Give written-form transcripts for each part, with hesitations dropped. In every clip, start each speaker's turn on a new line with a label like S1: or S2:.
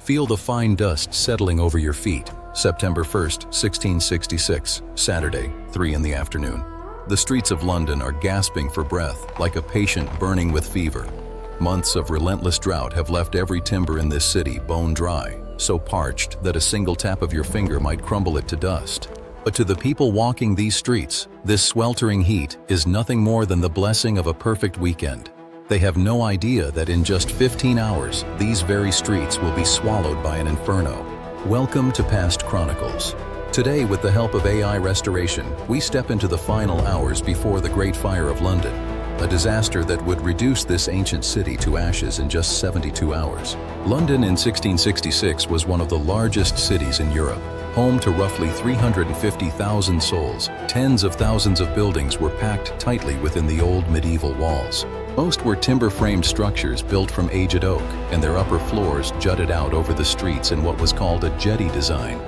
S1: Feel the fine dust settling over your feet. September 1st, 1666, Saturday, 3 in the afternoon. The streets of London are gasping for breath, like a patient burning with fever. Months of relentless drought have left every timber in this city bone dry, so parched that a single tap of your finger might crumble it to dust. But to the people walking these streets, this sweltering heat is nothing more than the blessing of a perfect weekend. They have no idea that in just 15 hours, these very streets will be swallowed by an inferno. Welcome to Past Chronicles. Today, with the help of AI restoration, we step into the final hours before the Great Fire of London, a disaster that would reduce this ancient city to ashes in just 72 hours. London in 1666 was one of the largest cities in Europe, home to roughly 350,000 souls. Tens of thousands of buildings were packed tightly within the old medieval walls. Most were timber-framed structures built from aged oak, and their upper floors jutted out over the streets in what was called a jetty design.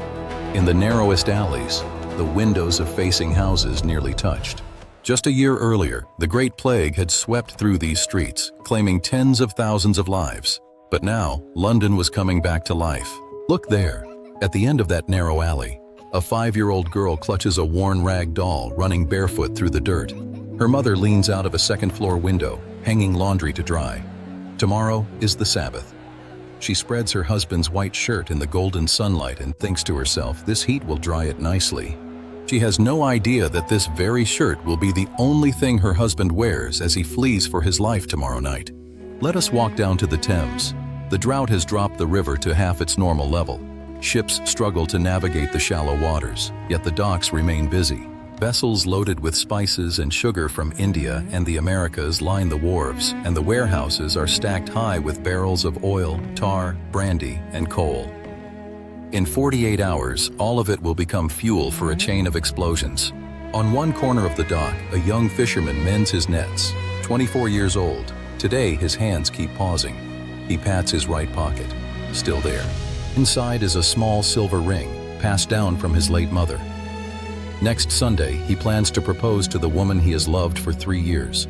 S1: In the narrowest alleys, the windows of facing houses nearly touched. Just a year earlier, the Great Plague had swept through these streets, claiming tens of thousands of lives. But now, London was coming back to life. Look there. At the end of that narrow alley, a 5-year-old girl clutches a worn rag doll running barefoot through the dirt. Her mother leans out of a second-floor window, hanging laundry to dry. Tomorrow is the Sabbath. She spreads her husband's white shirt in the golden sunlight and thinks to herself, this heat will dry it nicely. She has no idea that this very shirt will be the only thing her husband wears as he flees for his life tomorrow night. Let us walk down to the Thames. The drought has dropped the river to half its normal level. Ships struggle to navigate the shallow waters, yet the docks remain busy. Vessels loaded with spices and sugar from India and the Americas line the wharves, and the warehouses are stacked high with barrels of oil, tar, brandy, and coal. In 48 hours, all of it will become fuel for a chain of explosions. On one corner of the dock, a young fisherman mends his nets, 24 years old. Today, his hands keep pausing. He pats his right pocket. Still there. Inside is a small silver ring, passed down from his late mother. Next Sunday, he plans to propose to the woman he has loved for 3 years.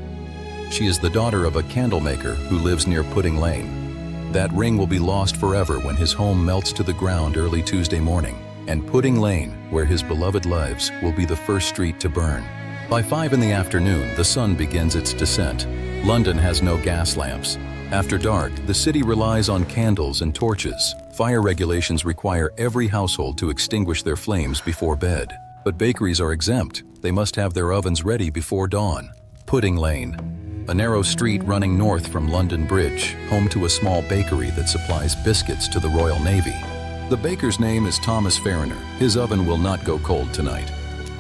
S1: She is the daughter of a candle maker who lives near Pudding Lane. That ring will be lost forever when his home melts to the ground early Tuesday morning, and Pudding Lane, where his beloved lives, will be the first street to burn. By 5 in the afternoon, the sun begins its descent. London has no gas lamps. After dark, the city relies on candles and torches. Fire regulations require every household to extinguish their flames before bed. But bakeries are exempt. They must have their ovens ready before dawn. Pudding Lane, a narrow street running north from London Bridge, home to a small bakery that supplies biscuits to the Royal Navy. The baker's name is Thomas Farriner. His oven will not go cold tonight.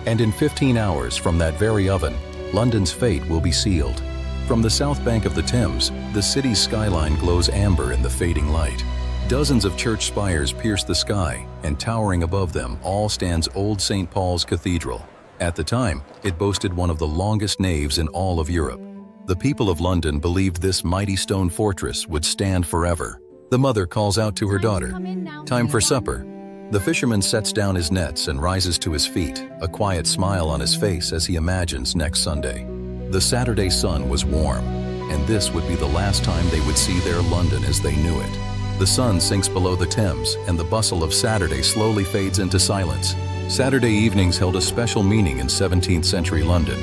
S1: And in 15 hours from that very oven, London's fate will be sealed. From the south bank of the Thames, the city's skyline glows amber in the fading light. Dozens of church spires pierce the sky, and towering above them all stands old St. Paul's Cathedral. At the time, it boasted one of the longest naves in all of Europe. The people of London believed this mighty stone fortress would stand forever. The mother calls out to her daughter, "Time for supper." The fisherman sets down his nets and rises to his feet, a quiet smile on his face as he imagines next Sunday. The Saturday sun was warm, and this would be the last time they would see their London as they knew it. The sun sinks below the Thames, and the bustle of Saturday slowly fades into silence. Saturday evenings held a special meaning in 17th century London.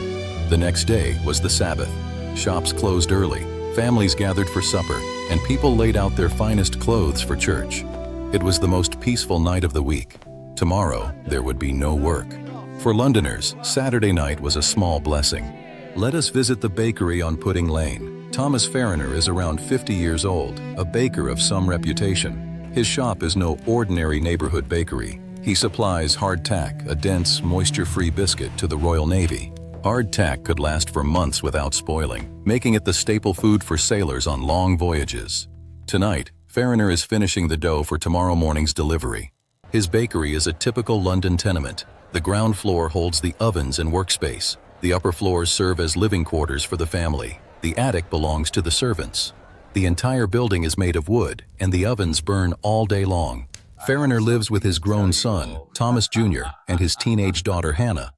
S1: The next day was the Sabbath. Shops closed early, families gathered for supper, and people laid out their finest clothes for church. It was the most peaceful night of the week. Tomorrow, there would be no work. For Londoners, Saturday night was a small blessing. Let us visit the bakery on Pudding Lane. Thomas Farriner is around 50 years old, a baker of some reputation. His shop is no ordinary neighborhood bakery. He supplies hardtack, a dense, moisture-free biscuit, to the Royal Navy. Hardtack could last for months without spoiling, making it the staple food for sailors on long voyages. Tonight, Farriner is finishing the dough for tomorrow morning's delivery. His bakery is a typical London tenement. The ground floor holds the ovens and workspace. The upper floors serve as living quarters for the family. The attic belongs to the servants. The entire building is made of wood, and the ovens burn all day long. Farriner lives with his grown son, Thomas Jr., and his teenage daughter, Hannah.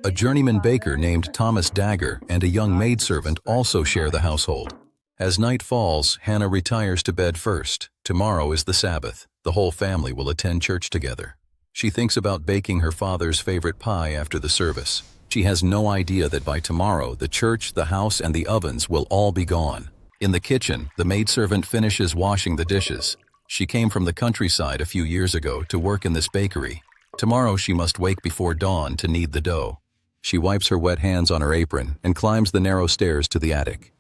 S1: A journeyman baker named Thomas Dagger and a young maidservant also share the household. As night falls, Hannah retires to bed first. Tomorrow is the Sabbath. The whole family will attend church together. She thinks about baking her father's favorite pie after the service. She has no idea that by tomorrow, the church, the house, and the ovens will all be gone. In the kitchen, the maidservant finishes washing the dishes. She came from the countryside a few years ago to work in this bakery. Tomorrow she must wake before dawn to knead the dough. She wipes her wet hands on her apron and climbs the narrow stairs to the attic.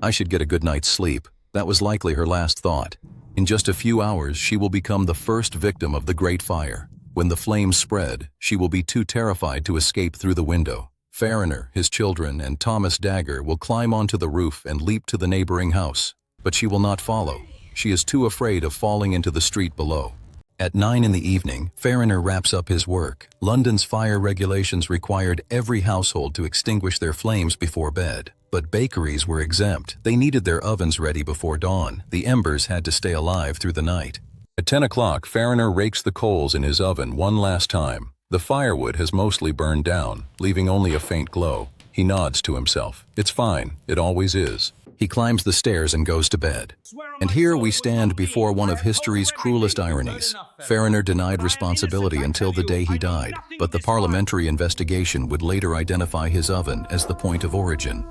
S1: I should get a good night's sleep. That was likely her last thought. In just a few hours, she will become the first victim of the Great Fire. When the flames spread, she will be too terrified to escape through the window. Farriner, his children, and Thomas Dagger will climb onto the roof and leap to the neighboring house. But she will not follow. She is too afraid of falling into the street below. At 9 in the evening, Farriner wraps up his work. London's fire regulations required every household to extinguish their flames before bed. But bakeries were exempt. They needed their ovens ready before dawn. The embers had to stay alive through the night. At 10 o'clock, Farriner rakes the coals in his oven one last time. The firewood has mostly burned down, leaving only a faint glow. He nods to himself. It's fine. It always is. He climbs the stairs and goes to bed. And here we stand before one of history's cruelest ironies. Farriner denied responsibility until the day he died, but the parliamentary investigation would later identify his oven as the point of origin.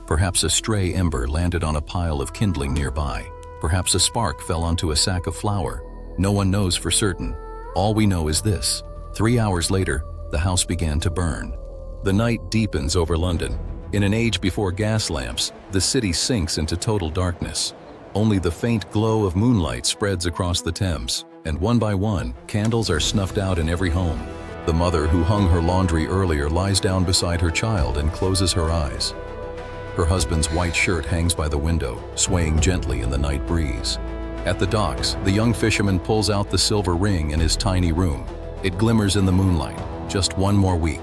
S1: Perhaps a stray ember landed on a pile of kindling nearby. Perhaps a spark fell onto a sack of flour. No one knows for certain. All we know is this. 3 hours later, the house began to burn. The night deepens over London. In an age before gas lamps, the city sinks into total darkness. Only the faint glow of moonlight spreads across the Thames, and one by one, candles are snuffed out in every home. The mother who hung her laundry earlier lies down beside her child and closes her eyes. Her husband's white shirt hangs by the window, swaying gently in the night breeze. At the docks, the young fisherman pulls out the silver ring in his tiny room. It glimmers in the moonlight. Just one more week,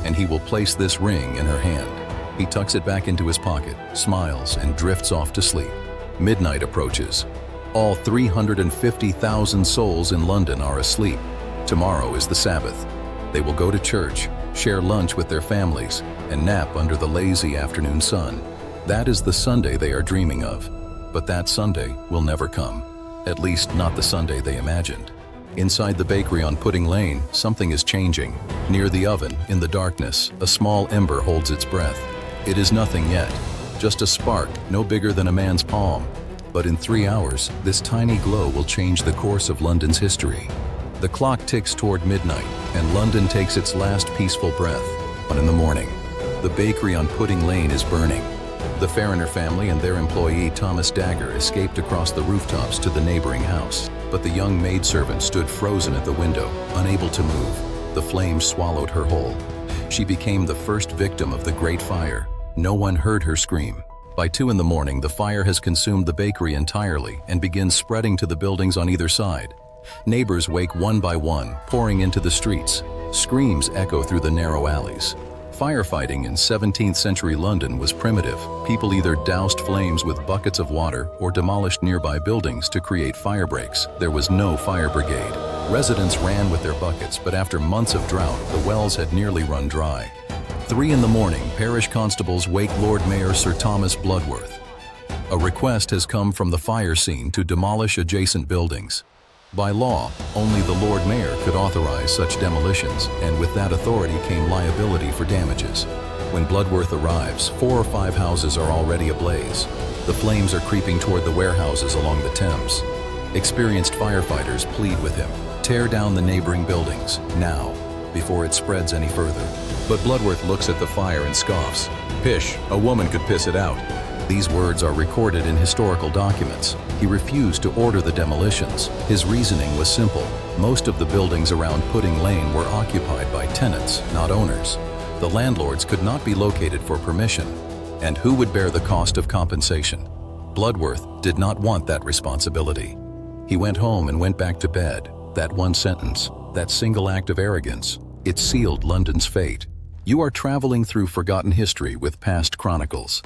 S1: and he will place this ring in her hand. He tucks it back into his pocket, smiles, and drifts off to sleep. Midnight approaches. All 350,000 souls in London are asleep. Tomorrow is the Sabbath. They will go to church, share lunch with their families, and nap under the lazy afternoon sun. That is the Sunday they are dreaming of. But that Sunday will never come. At least not the Sunday they imagined. Inside the bakery on Pudding Lane, something is changing. Near the oven, in the darkness, a small ember holds its breath. It is nothing yet, just a spark no bigger than a man's palm. But in 3 hours, this tiny glow will change the course of London's history. The clock ticks toward midnight, and London takes its last peaceful breath. In the morning, the bakery on Pudding Lane is burning. The Farriner family and their employee Thomas Dagger escaped across the rooftops to the neighboring house. But the young maidservant stood frozen at the window, unable to move. The flames swallowed her whole. She became the first victim of the Great Fire. No one heard her scream. By 2 in the morning, the fire has consumed the bakery entirely and begins spreading to the buildings on either side. Neighbors wake one by one, pouring into the streets. Screams echo through the narrow alleys. Firefighting in 17th century London was primitive. People either doused flames with buckets of water or demolished nearby buildings to create firebreaks. There was no fire brigade. Residents ran with their buckets, but after months of drought, the wells had nearly run dry. 3 in the morning, parish constables wake Lord Mayor Sir Thomas Bloodworth. A request has come from the fire scene to demolish adjacent buildings. By law, only the Lord Mayor could authorize such demolitions, and with that authority came liability for damages. When Bloodworth arrives, 4 or 5 houses are already ablaze. The flames are creeping toward the warehouses along the Thames. Experienced firefighters plead with him, tear down the neighboring buildings, now, before it spreads any further. But Bloodworth looks at the fire and scoffs. Pish, a woman could piss it out. These words are recorded in historical documents. He refused to order the demolitions. His reasoning was simple. Most of the buildings around Pudding Lane were occupied by tenants, not owners. The landlords could not be located for permission. And who would bear the cost of compensation? Bloodworth did not want that responsibility. He went home and went back to bed. That one sentence, that single act of arrogance, it sealed London's fate. You are traveling through forgotten history with Past Chronicles.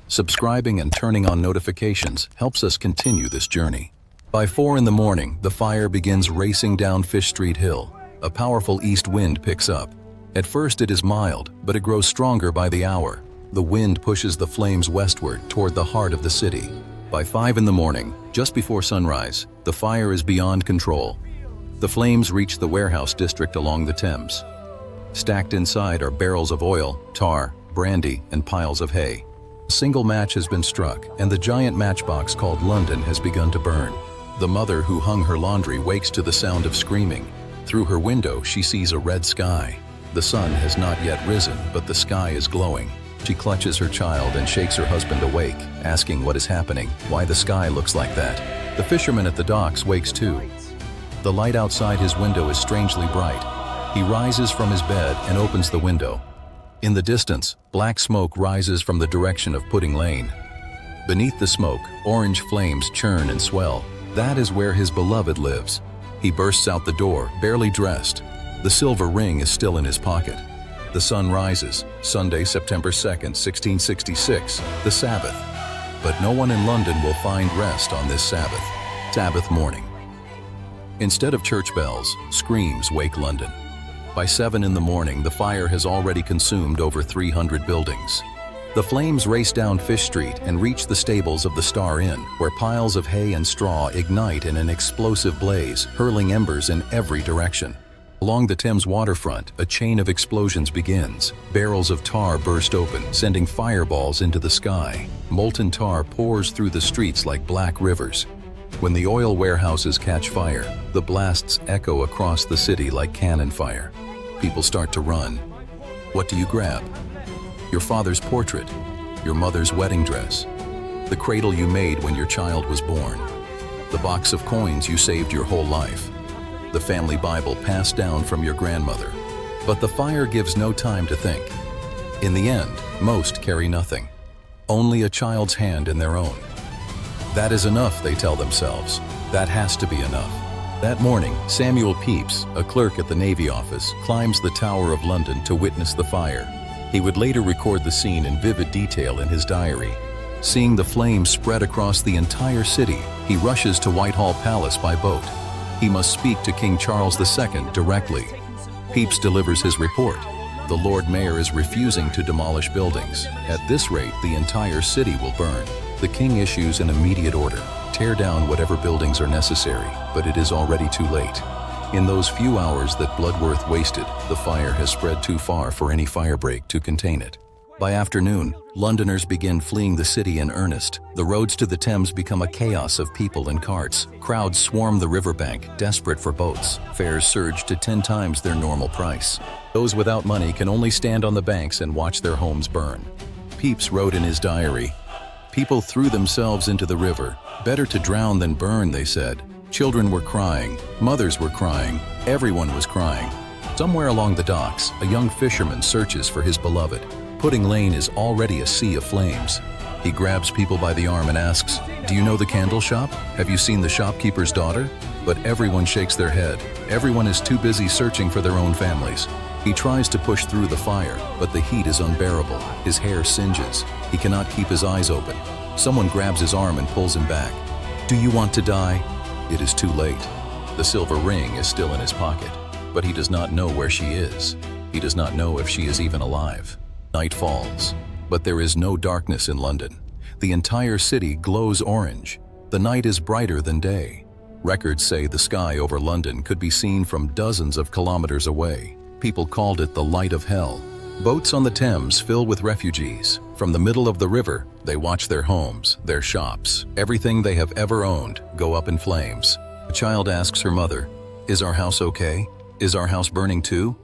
S1: Subscribing and turning on notifications helps us continue this journey. By 4 in the morning, the fire begins racing down Fish Street Hill. A powerful east wind picks up. At first it is mild, but it grows stronger by the hour. The wind pushes the flames westward toward the heart of the city. By 5 in the morning, just before sunrise, the fire is beyond control. The flames reach the warehouse district along the Thames. Stacked inside are barrels of oil, tar, brandy, and piles of hay. A single match has been struck, and the giant matchbox called London has begun to burn. The mother who hung her laundry wakes to the sound of screaming. Through her window, she sees a red sky. The sun has not yet risen, but the sky is glowing. She clutches her child and shakes her husband awake, asking what is happening, why the sky looks like that. The fisherman at the docks wakes too. The light outside his window is strangely bright. He rises from his bed and opens the window. In the distance, black smoke rises from the direction of Pudding Lane. Beneath the smoke, orange flames churn and swell. That is where his beloved lives. He bursts out the door, barely dressed. The silver ring is still in his pocket. The sun rises, Sunday, September 2nd, 1666, the Sabbath. But no one in London will find rest on this Sabbath morning. Instead of church bells, screams wake London. By 7 in the morning, the fire has already consumed over 300 buildings. The flames race down Fish Street and reach the stables of the Star Inn, where piles of hay and straw ignite in an explosive blaze, hurling embers in every direction. Along the Thames waterfront, a chain of explosions begins. Barrels of tar burst open, sending fireballs into the sky. Molten tar pours through the streets like black rivers. When the oil warehouses catch fire, the blasts echo across the city like cannon fire. People start to run. What do you grab? Your father's portrait, your mother's wedding dress, the cradle you made when your child was born, the box of coins you saved your whole life, the family Bible passed down from your grandmother. But the fire gives no time to think. In the end, most carry nothing, only a child's hand in their own. That is enough, they tell themselves. That has to be enough. That morning, Samuel Pepys, a clerk at the Navy office, climbs the Tower of London to witness the fire. He would later record the scene in vivid detail in his diary. Seeing the flames spread across the entire city, he rushes to Whitehall Palace by boat. He must speak to King Charles II directly. Pepys delivers his report. The Lord Mayor is refusing to demolish buildings. At this rate, the entire city will burn. The king issues an immediate order. Tear down whatever buildings are necessary, but it is already too late. In those few hours that Bloodworth wasted, the fire has spread too far for any firebreak to contain it. By afternoon, Londoners begin fleeing the city in earnest. The roads to the Thames become a chaos of people and carts. Crowds swarm the riverbank, desperate for boats. Fares surge to 10 times their normal price. Those without money can only stand on the banks and watch their homes burn. Pepys wrote in his diary, "People threw themselves into the river. Better to drown than burn," they said. Children were crying, mothers were crying, everyone was crying. Somewhere along the docks, a young fisherman searches for his beloved. Pudding Lane is already a sea of flames. He grabs people by the arm and asks, "Do you know the candle shop? Have you seen the shopkeeper's daughter?" But everyone shakes their head. Everyone is too busy searching for their own families. He tries to push through the fire, but the heat is unbearable. His hair singes. He cannot keep his eyes open. Someone grabs his arm and pulls him back. "Do you want to die?" It is too late. The silver ring is still in his pocket, but he does not know where she is. He does not know if she is even alive. Night falls, but there is no darkness in London. The entire city glows orange. The night is brighter than day. Records say the sky over London could be seen from dozens of kilometers away. People called it the light of hell. Boats on the Thames fill with refugees. From the middle of the river, they watch their homes, their shops, everything they have ever owned go up in flames. A child asks her mother, "Is our house okay? Is our house burning too?"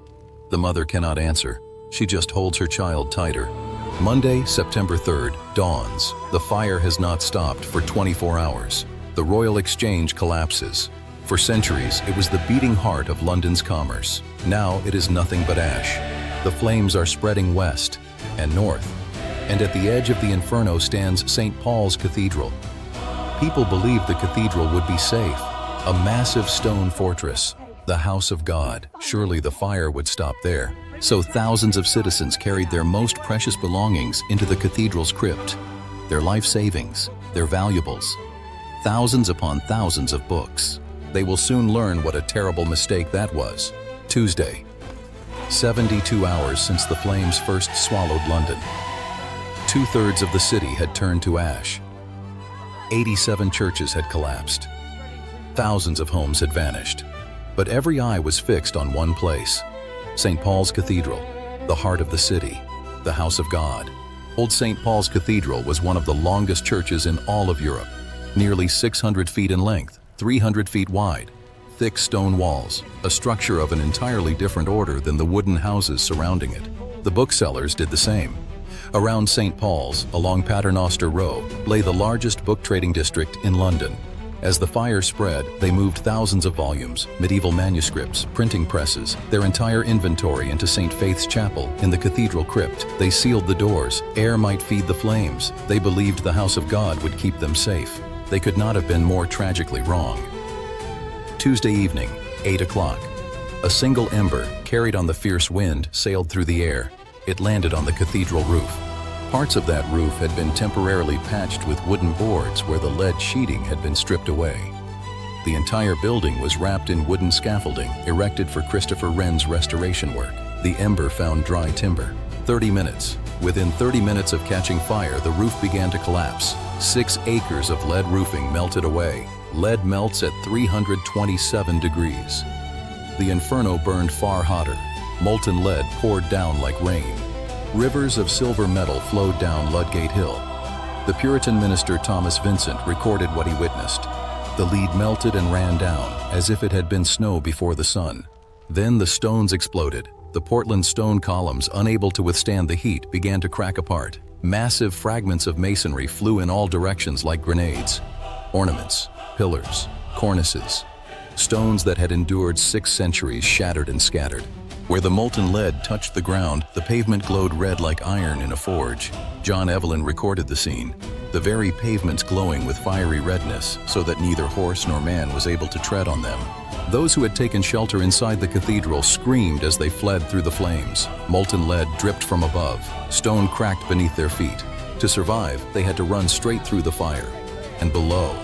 S1: The mother cannot answer. She just holds her child tighter. Monday, September 3rd, dawns. The fire has not stopped for 24 hours. The Royal Exchange collapses. For centuries, it was the beating heart of London's commerce. Now it is nothing but ash. The flames are spreading west and north, and at the edge of the inferno stands St. Paul's Cathedral. People believed the cathedral would be safe, a massive stone fortress, the house of God. Surely the fire would stop there. So thousands of citizens carried their most precious belongings into the cathedral's crypt, their life savings, their valuables, thousands upon thousands of books. They will soon learn what a terrible mistake that was. Tuesday, 72 hours since the flames first swallowed London. 2/3 of the city had turned to ash. 87 churches had collapsed. Thousands of homes had vanished. But every eye was fixed on one place: St. Paul's Cathedral, the heart of the city, the house of God. Old St. Paul's Cathedral was one of the longest churches in all of Europe, nearly 600 feet in length, 300 feet wide, thick stone walls, a structure of an entirely different order than the wooden houses surrounding it. The booksellers did the same. Around St. Paul's, along Paternoster Row, lay the largest book trading district in London. As the fire spread, they moved thousands of volumes, medieval manuscripts, printing presses, their entire inventory into St. Faith's Chapel in the cathedral crypt. They sealed the doors. Air might feed the flames. They believed the house of God would keep them safe. They could not have been more tragically wrong. Tuesday evening, 8 o'clock. A single ember, carried on the fierce wind, sailed through the air. It landed on the cathedral roof. Parts of that roof had been temporarily patched with wooden boards where the lead sheeting had been stripped away. The entire building was wrapped in wooden scaffolding, erected for Christopher Wren's restoration work. The ember found dry timber. 30 minutes. Within 30 minutes of catching fire, the roof began to collapse. 6 acres of lead roofing melted away. Lead melts at 327 degrees. The inferno burned far hotter. Molten lead poured down like rain. Rivers of silver metal flowed down Ludgate Hill. The Puritan minister Thomas Vincent recorded what he witnessed. The lead melted and ran down, as if it had been snow before the sun. Then the stones exploded. The Portland stone columns, unable to withstand the heat, began to crack apart. Massive fragments of masonry flew in all directions like grenades. Ornaments, pillars, cornices, stones that had endured 6 centuries shattered and scattered. Where the molten lead touched the ground, the pavement glowed red like iron in a forge. John Evelyn recorded the scene, the very pavements glowing with fiery redness so that neither horse nor man was able to tread on them. Those who had taken shelter inside the cathedral screamed as they fled through the flames. Molten lead dripped from above. Stone cracked beneath their feet. To survive, they had to run straight through the fire. And below,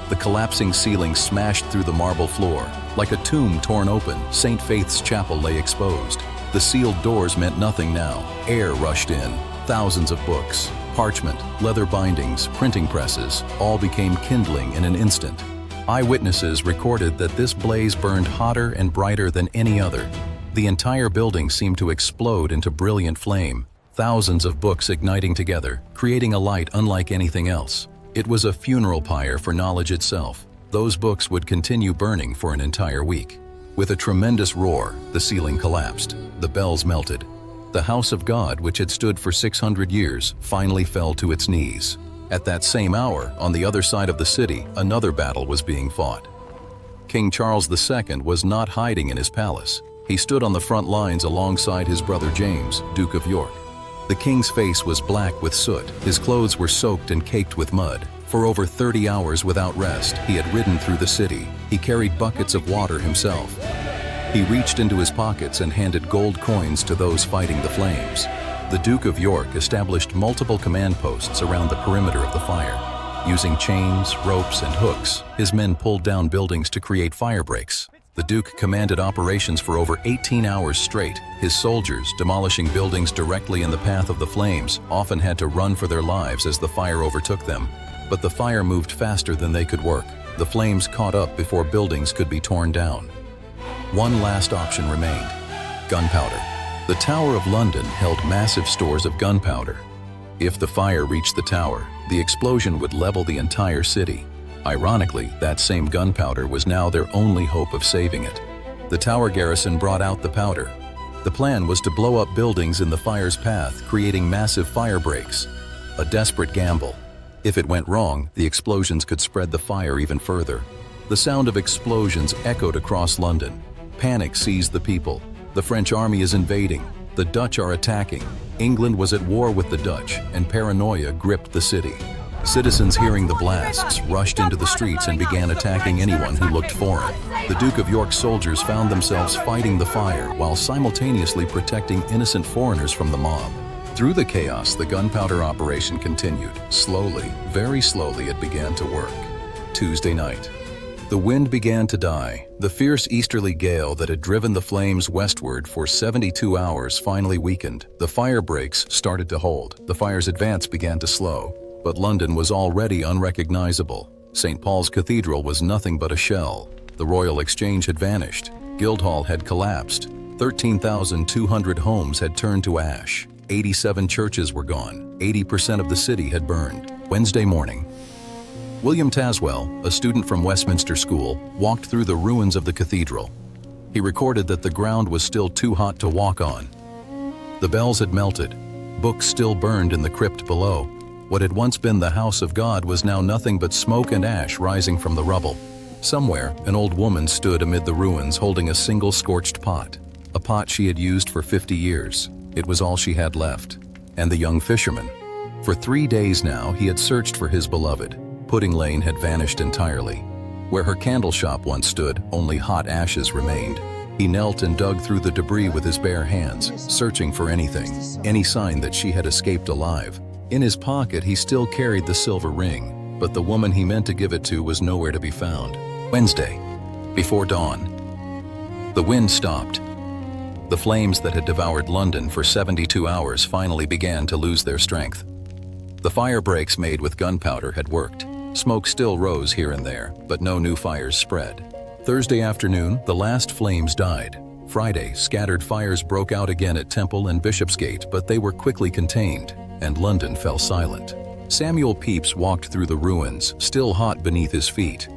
S1: the collapsing ceiling smashed through the marble floor. Like a tomb torn open, St. Faith's Chapel lay exposed. The sealed doors meant nothing now. Air rushed in. Thousands of books, parchment, leather bindings, printing presses, all became kindling in an instant. Eyewitnesses recorded that this blaze burned hotter and brighter than any other. The entire building seemed to explode into brilliant flame. Thousands of books igniting together, creating a light unlike anything else. It was a funeral pyre for knowledge itself. Those books would continue burning for an entire week. With a tremendous roar, the ceiling collapsed. The bells melted. The house of God, which had stood for 600 years, finally fell to its knees. At that same hour, on the other side of the city, another battle was being fought. King Charles II was not hiding in his palace. He stood on the front lines alongside his brother James, Duke of York. The king's face was black with soot. His clothes were soaked and caked with mud. For over 30 hours without rest, he had ridden through the city. He carried buckets of water himself. He reached into his pockets and handed gold coins to those fighting the flames. The Duke of York established multiple command posts around the perimeter of the fire. Using chains, ropes, and hooks, his men pulled down buildings to create firebreaks. The Duke commanded operations for over 18 hours straight. His soldiers, demolishing buildings directly in the path of the flames, often had to run for their lives as the fire overtook them. But the fire moved faster than they could work. The flames caught up before buildings could be torn down. One last option remained: gunpowder. The Tower of London held massive stores of gunpowder. If the fire reached the tower, the explosion would level the entire city. Ironically, that same gunpowder was now their only hope of saving it. The tower garrison brought out the powder. The plan was to blow up buildings in the fire's path, creating massive fire breaks. A desperate gamble. If it went wrong, the explosions could spread the fire even further. The sound of explosions echoed across London. Panic seized the people. The French army is invading. The Dutch are attacking. England was at war with the Dutch, and paranoia gripped the city. Citizens hearing the blasts rushed into the streets and began attacking anyone who looked foreign. The Duke of York's soldiers found themselves fighting the fire while simultaneously protecting innocent foreigners from the mob. Through the chaos, the gunpowder operation continued. Slowly, very slowly, it began to work. Tuesday night. The wind began to die. The fierce easterly gale that had driven the flames westward for 72 hours finally weakened. The firebreaks started to hold. The fire's advance began to slow. But London was already unrecognizable. St. Paul's Cathedral was nothing but a shell. The Royal Exchange had vanished. Guildhall had collapsed. 13,200 homes had turned to ash. 87 churches were gone. 80% of the city had burned. Wednesday morning, William Taswell, a student from Westminster School, walked through the ruins of the cathedral. He recorded that the ground was still too hot to walk on. The bells had melted. Books still burned in the crypt below. What had once been the house of God was now nothing but smoke and ash rising from the rubble. Somewhere, an old woman stood amid the ruins holding a single scorched pot. A pot she had used for 50 years. It was all she had left. And the young fisherman. For 3 days now, he had searched for his beloved. Pudding Lane had vanished entirely. Where her candle shop once stood, only hot ashes remained. He knelt and dug through the debris with his bare hands, searching for anything, any sign that she had escaped alive. In his pocket, he still carried the silver ring, but the woman he meant to give it to was nowhere to be found. Wednesday, before dawn. The wind stopped. The flames that had devoured London for 72 hours finally began to lose their strength. The firebreaks made with gunpowder had worked. Smoke still rose here and there, but no new fires spread. Thursday afternoon, the last flames died. Friday, scattered fires broke out again at Temple and Bishopsgate, but they were quickly contained, and London fell silent. Samuel Pepys walked through the ruins, still hot beneath his feet.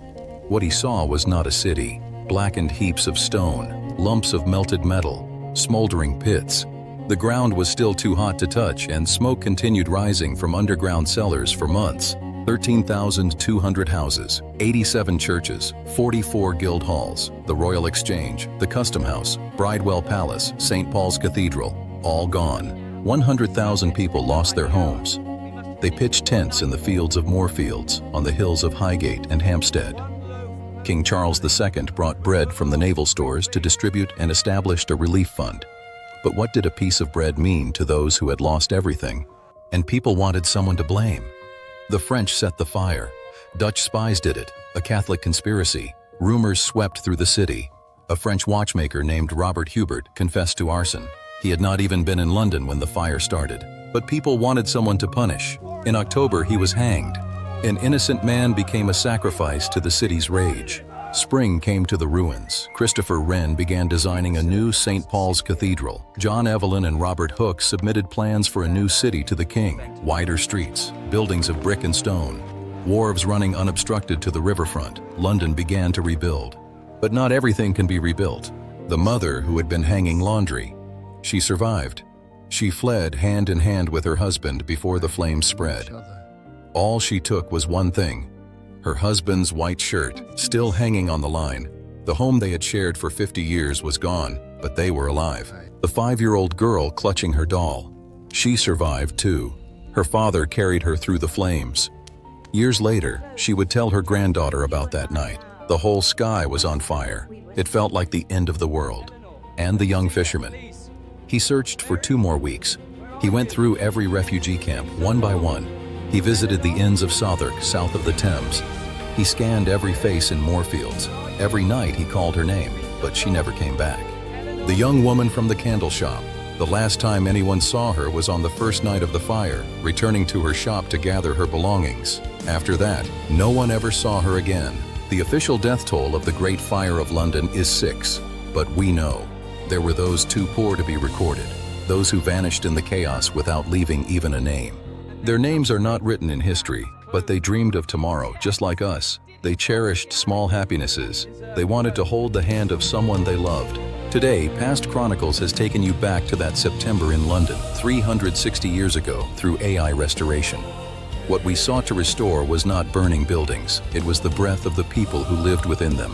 S1: What he saw was not a city. Blackened heaps of stone, lumps of melted metal, smoldering pits. The ground was still too hot to touch, and smoke continued rising from underground cellars for months. 13,200 houses, 87 churches, 44 guild halls, the Royal Exchange, the Custom House, Bridewell Palace, St. Paul's Cathedral, all gone. 100,000 people lost their homes. They pitched tents in the fields of Moorfields, on the hills of Highgate and Hampstead. King Charles II brought bread from the naval stores to distribute and established a relief fund. But what did a piece of bread mean to those who had lost everything? And people wanted someone to blame. The French set the fire. Dutch spies did it, a Catholic conspiracy. Rumors swept through the city. A French watchmaker named Robert Hubert confessed to arson. He had not even been in London when the fire started. But people wanted someone to punish. In October, he was hanged. An innocent man became a sacrifice to the city's rage. Spring came to the ruins. Christopher Wren began designing a new St. Paul's Cathedral. John Evelyn and Robert Hooke submitted plans for a new city to the king. Wider streets, buildings of brick and stone, wharves running unobstructed to the riverfront. London began to rebuild. But not everything can be rebuilt. The mother who had been hanging laundry, she survived. She fled hand in hand with her husband before the flames spread. All she took was one thing: her husband's white shirt, still hanging on the line. The home they had shared for 50 years was gone, but they were alive. The 5-year-old girl clutching her doll. She survived too. Her father carried her through the flames. Years later, she would tell her granddaughter about that night. The whole sky was on fire. It felt like the end of the world. And the young fisherman. He searched for 2 more weeks. He went through every refugee camp, one by one. He visited the inns of Southwark, south of the Thames. He scanned every face in Moorfields. Every night he called her name, but she never came back. The young woman from the candle shop. The last time anyone saw her was on the first night of the fire, returning to her shop to gather her belongings. After that, no one ever saw her again. The official death toll of the Great Fire of London is 6, but we know there were those too poor to be recorded, those who vanished in the chaos without leaving even a name. Their names are not written in history, but they dreamed of tomorrow, just like us. They cherished small happinesses. They wanted to hold the hand of someone they loved. Today, Past Chronicles has taken you back to that September in London, 360 years ago, through AI restoration. What we sought to restore was not burning buildings. It was the breath of the people who lived within them.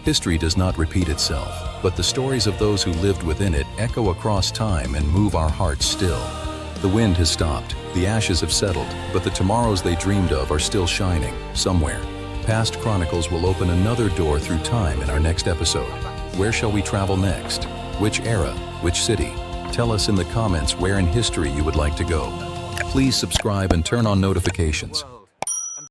S1: History does not repeat itself, but the stories of those who lived within it echo across time and move our hearts still. The wind has stopped, the ashes have settled, but the tomorrows they dreamed of are still shining, somewhere. Past Chronicles will open another door through time in our next episode. Where shall we travel next? Which era? Which city? Tell us in the comments where in history you would like to go. Please subscribe and turn on notifications.